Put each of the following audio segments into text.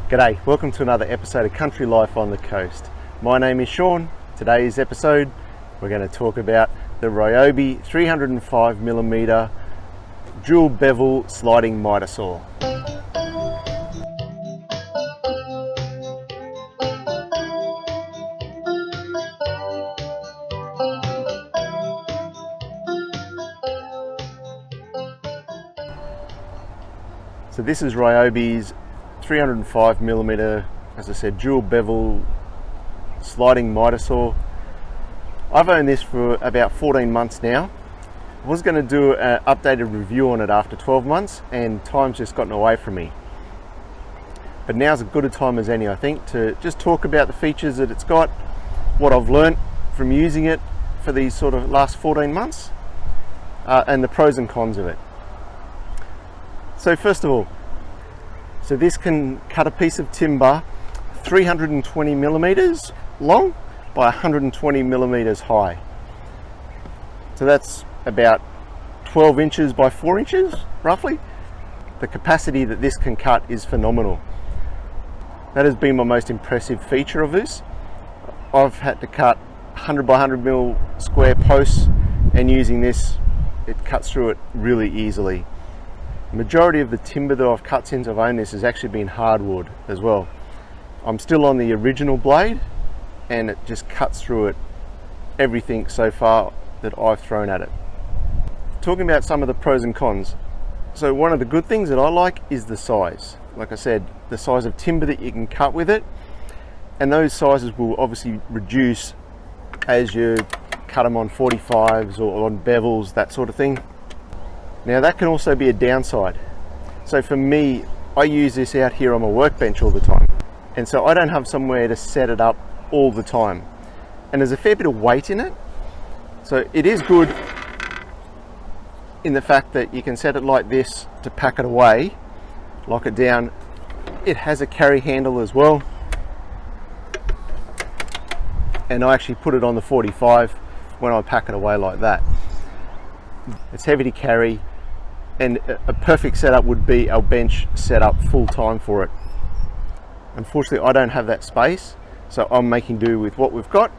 G'day, welcome to another episode of Country Life on the Coast. My name is Sean. Today's episode, we're going to talk about the Ryobi 305mm dual bevel sliding miter saw. So this is Ryobi's 305mm, as I said, dual bevel sliding miter saw. I've owned this for about 14 months now. I was going to do an updated review on it after 12 months and time's just gotten away from me. But now's as good a time as any, I think, to just talk about the features that it's got, what I've learnt from using it for these sort of last 14 months, and the pros and cons of it. So first of all, so this can cut a piece of timber 320mm long by 120mm high. So that's about 12 inches by 4 inches, roughly. The capacity that this can cut is phenomenal. That has been my most impressive feature of this. I've had to cut 100 by 100mm square posts, and using this, it cuts through it really easily. The majority of the timber that I've cut since I've owned this has actually been hardwood as well. I'm still on the original blade and it just cuts through it, everything so far that I've thrown at it. Talking about some of the pros and cons. So one of the good things that I like is the size. Like I said, the size of timber that you can cut with it, and those sizes will obviously reduce as you cut them on 45s or on bevels, that sort of thing. Now that can also be a downside. So for me, I use this out here on my workbench all the time. And so I don't have somewhere to set it up all the time. And there's a fair bit of weight in it. So it is good in the fact that you can set it like this to pack it away, lock it down. It has a carry handle as well. And I actually put it on the 45 when I pack it away like that. It's heavy to carry. And a perfect setup would be our bench set up full time for it. Unfortunately, I don't have that space, so I'm making do with what we've got.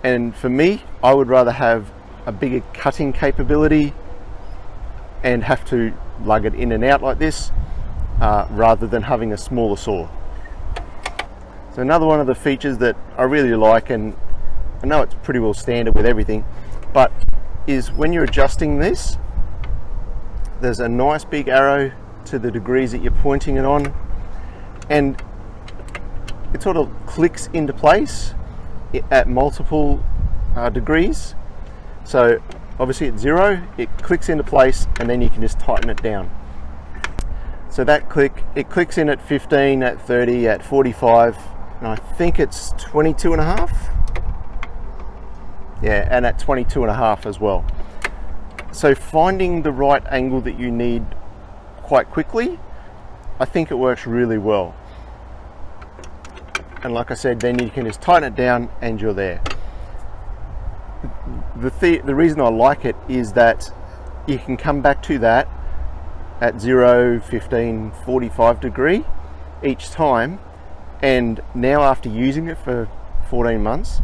And for me, I would rather have a bigger cutting capability and have to lug it in and out like this, rather than having a smaller saw. So another one of the features that I really like, and I know it's pretty well standard with everything, but is when you're adjusting this, there's a nice big arrow to the degrees that you're pointing it on, and it sort of clicks into place at multiple degrees. So obviously at 0, it clicks into place, and then you can just tighten it down. So that it clicks in at 15, at 30, at 45, and I think it's 22.5. Yeah, and at 22.5 as well. So finding the right angle that you need quite quickly, I think it works really well. And like I said, then you can just tighten it down and you're there. The reason I like it is that you can come back to that at 0, 15, 45 degree each time. And now after using it for 14 months,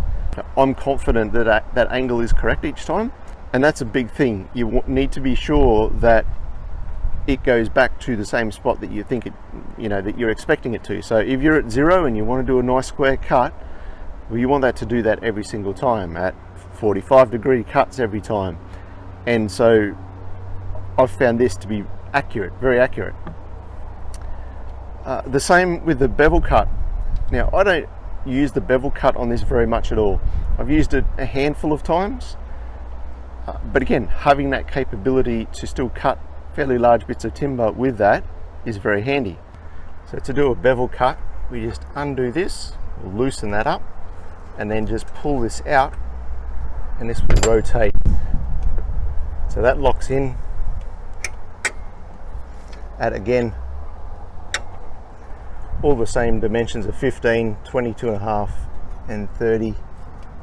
I'm confident that that angle is correct each time. And that's a big thing. You need to be sure that it goes back to the same spot that you think it, that you're expecting it to. So if you're at 0 and you want to do a nice square cut, well, you want that to do that every single time at 45 degree cuts every time. And so I've found this to be accurate, very accurate. The same with the bevel cut. Now I don't use the bevel cut on this very much at all. I've used it a handful of times. But again, having that capability to still cut fairly large bits of timber with that is very handy. So to do a bevel cut, we just undo this, we'll loosen that up, and then just pull this out, and this will rotate. So that locks in at, again, all the same dimensions of 15, 22.5, and 30,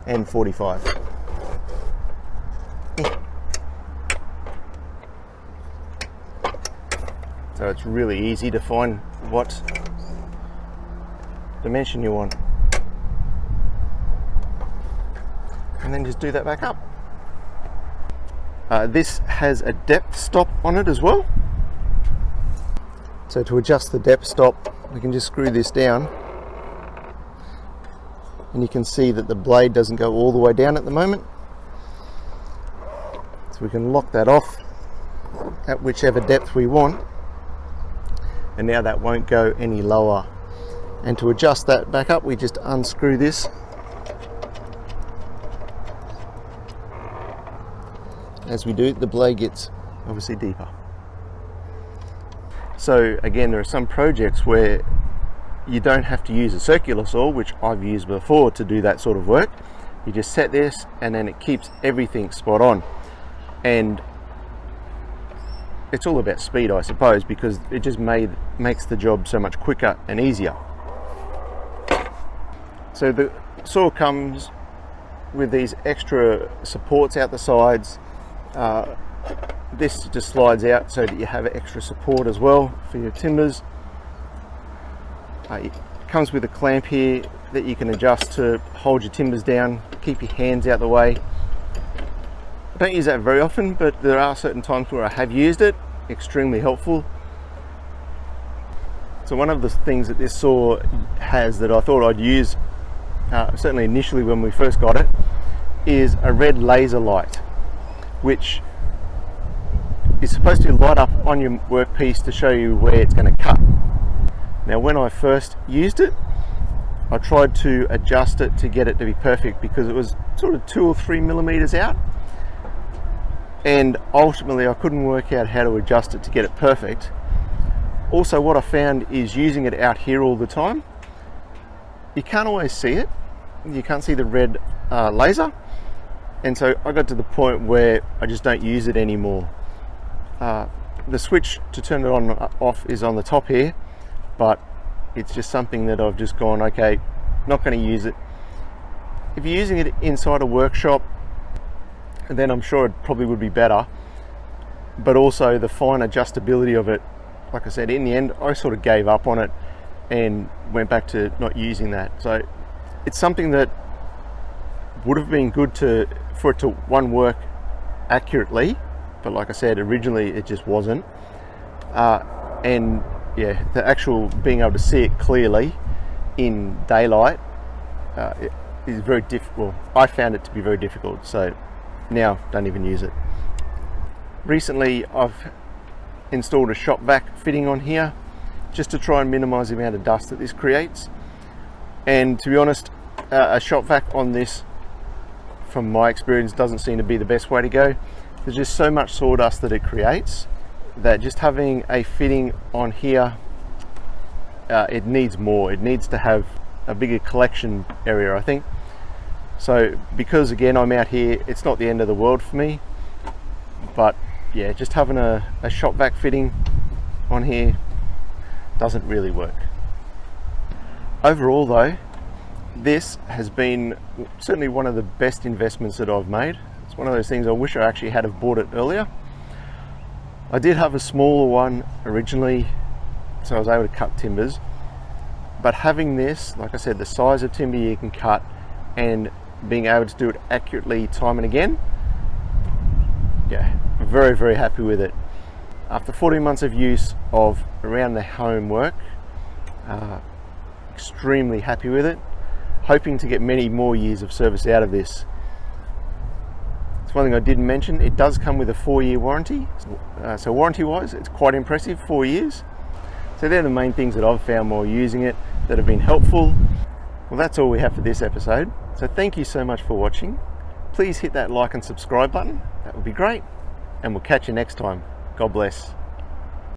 and 45. So it's really easy to find what dimension you want. And then just do that back up. This has a depth stop on it as well. So to adjust the depth stop, we can just screw this down. And you can see that the blade doesn't go all the way down at the moment. So we can lock that off at whichever depth we want. And now that won't go any lower. And to adjust that back up, we just unscrew this. As we do, the blade gets obviously deeper. So again, there are some projects where you don't have to use a circular saw, which I've used before to do that sort of work. You just set this and then it keeps everything spot on. And it's all about speed, I suppose, because it just makes the job so much quicker and easier. So the saw comes with these extra supports out the sides. This just slides out so that you have extra support as well for your timbers. It comes with a clamp here that you can adjust to hold your timbers down, keep your hands out the way. I don't use that very often, but there are certain times where I have used it. Extremely helpful. So one of the things that this saw has that I thought I'd use, certainly initially when we first got it, is a red laser light, which is supposed to light up on your workpiece to show you where it's going to cut. Now when I first used it, I tried to adjust it to get it to be perfect because it was sort of 2 or 3 millimeters out, and ultimately I couldn't work out how to adjust it to get it perfect. Also, what I found is using it out here all the time, you can't always see it. You can't see the red laser, and so I got to the point where I just don't use it anymore. The switch to turn it on and off is on the top here, but it's just something that I've just gone, okay, not going to use it. If you're using it inside a workshop, then I'm sure it probably would be better, but also the fine adjustability of it, like I said, in the end I sort of gave up on it and went back to not using that. So it's something that would have been good for it to work accurately, but like I said, originally it just wasn't. And yeah, the actual being able to see it clearly in daylight is very difficult. I found it to be very difficult, so now don't even use it. Recently I've installed a shop vac fitting on here just to try and minimize the amount of dust that this creates. And to be honest, a shop vac on this, from my experience, doesn't seem to be the best way to go. There's just so much sawdust that it creates that just having a fitting on here, it needs more. It needs to have a bigger collection area, I think. So because again I'm out here, it's not the end of the world for me, but yeah, just having a shop vac fitting on here doesn't really work. Overall though, this has been certainly one of the best investments that I've made. It's one of those things I wish I actually had have bought it earlier. I did have a smaller one originally, so I was able to cut timbers, but having this, like I said, the size of timber you can cut and being able to do it accurately time and again, yeah, very, very happy with it. After 14 months of use of around the home work, extremely happy with it. Hoping to get many more years of service out of this. It's one thing I didn't mention, it does come with a 4-year warranty. So warranty wise, it's quite impressive, 4 years. So they're the main things that I've found while using it that have been helpful. Well, that's all we have for this episode. So thank you so much for watching. Please hit that like and subscribe button. That would be great. And we'll catch you next time. God bless.